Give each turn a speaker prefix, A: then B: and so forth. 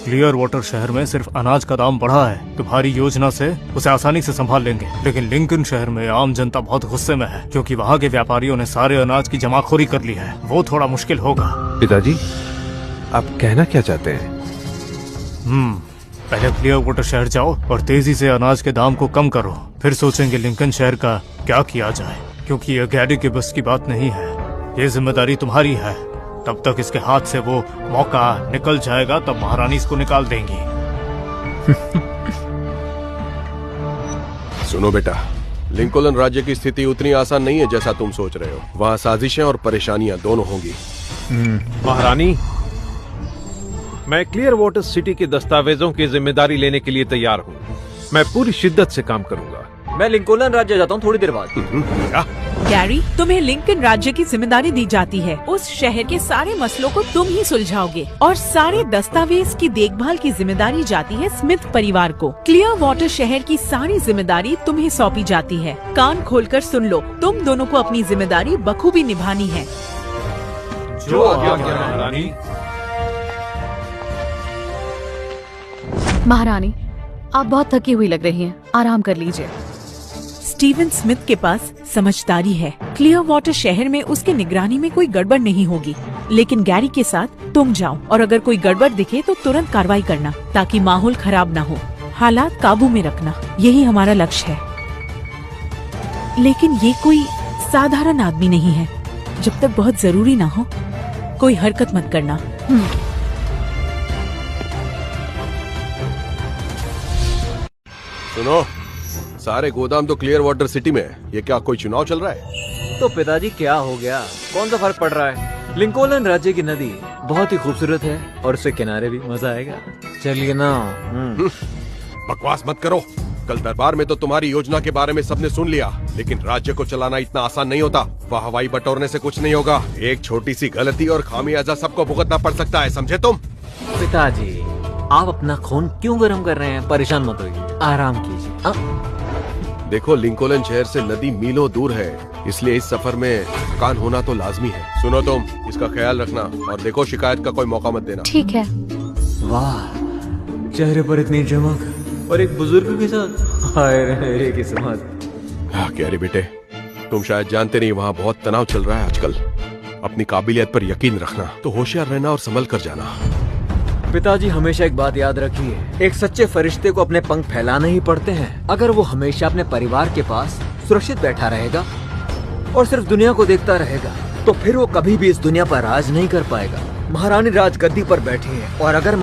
A: Clear water शहर में सिर्फ अनाज का दाम बढ़ा है। तुम्हारी योजना से उसे आसानी से संभाल लेंगे, लेकिन लिंकन शहर में आम जनता बहुत गुस्से में है क्योंकि वहाँ के व्यापारियों ने सारे अनाज की जमाखोरी कर ली है। वो थोड़ा मुश्किल होगा।
B: पिताजी, आप कहना क्या चाहते हैं?
A: पहले क्लियर वाटर शहर जाओ और तेजी से अनाज के दाम को कम करो, फिर सोचेंगे लिंकन शहर का क्या किया जाए, क्योंकि ये गैरी के बस की बात नहीं है। ये जिम्मेदारी तुम्हारी है। तब तक इसके हाथ से वो मौका निकल जाएगा, तब महारानी इसको निकाल देंगी।
C: सुनो बेटा, लिंकोलन राज्य की स्थिति उतनी आसान नहीं है जैसा तुम सोच रहे हो। वहाँ साजिशें और परेशानियां दोनों होंगी।
B: महारानी, मैं क्लियर वाटर सिटी के दस्तावेजों की जिम्मेदारी लेने के लिए तैयार हूँ। मैं पूरी शिद्दत से काम करूंगा।
D: मैं लिंकोलन राज्य जाता हूँ थोड़ी देर बाद।
E: गैरी, तुम्हें लिंकन राज्य की जिम्मेदारी दी जाती है। उस शहर के सारे मसलों को तुम ही सुलझाओगे और सारे दस्तावेज की देखभाल की जिम्मेदारी जाती है स्मिथ परिवार को। क्लियर वाटर शहर की सारी जिम्मेदारी तुम्हें सौंपी जाती है। कान खोलकर सुन लो, तुम दोनों को अपनी जिम्मेदारी बखूबी निभानी है।
B: जो आज्ञा महारानी।
F: महारानी, आप बहुत थकी हुई लग रही हैं, आराम कर लीजिए।
E: स्टीवन स्मिथ के पास समझदारी है। क्लियर वाटर शहर में उसके निगरानी में कोई गड़बड़ नहीं होगी, लेकिन गैरी के साथ तुम जाओ और अगर कोई गड़बड़ दिखे तो तुरंत कार्रवाई करना ताकि माहौल खराब ना हो। हालात काबू में रखना, यही हमारा लक्ष्य है। लेकिन ये कोई साधारण आदमी नहीं है। जब तक बहुत जरूरी ना हो, कोई हरकत मत करना।
C: सुनो, सारे गोदाम तो क्लियर वाटर सिटी में है। ये क्या कोई चुनाव चल रहा है?
D: तो पिताजी क्या हो गया, कौन सा फर्क पड़ रहा है? लिंकोलन राज्य की नदी बहुत ही खूबसूरत है और उसके किनारे भी मजा आएगा। चलिए ना।
C: बकवास मत करो। कल दरबार में तो तुम्हारी योजना के बारे में सबने सुन लिया, लेकिन राज्य को चलाना इतना आसान नहीं होता। वह हवाई बटोरने से कुछ नहीं होगा। एक छोटी सी गलती और खामियाजा सबको भुगतना पड़ सकता है, समझे तुम?
D: पिताजी, आप अपना खून क्यों गर्म कर रहे हैं? परेशान मत होइए, आराम कीजिए।
C: देखो, लिंकोलन शहर से नदी मीलों दूर है, इसलिए इस सफर में थकान होना तो लाजमी है। सुनो तुम, इसका ख्याल रखना और देखो शिकायत का कोई मौका मत देना।
F: ठीक है।
D: वाह, चेहरे पर इतनी चमक और एक बुजुर्ग के साथ। हाय रे किस्मत।
C: गैरी बेटे, तुम शायद जानते नहीं, वहाँ बहुत तनाव चल रहा है आजकल। अपनी काबिलियत पर यकीन रखना, तो होशियार रहना और संभल कर जाना।
D: पिताजी, हमेशा एक बात याद रखिए, एक सच्चे फरिश्ते को अपने पंख फैलाने ही पड़ते हैं। अगर वो हमेशा अपने परिवार के पास सुरक्षित बैठा रहेगा और सिर्फ दुनिया को देखता रहेगा, तो फिर वो कभी भी इस दुनिया पर राज नहीं कर पाएगा। महारानी राज गद्दी पर बैठी है और अगर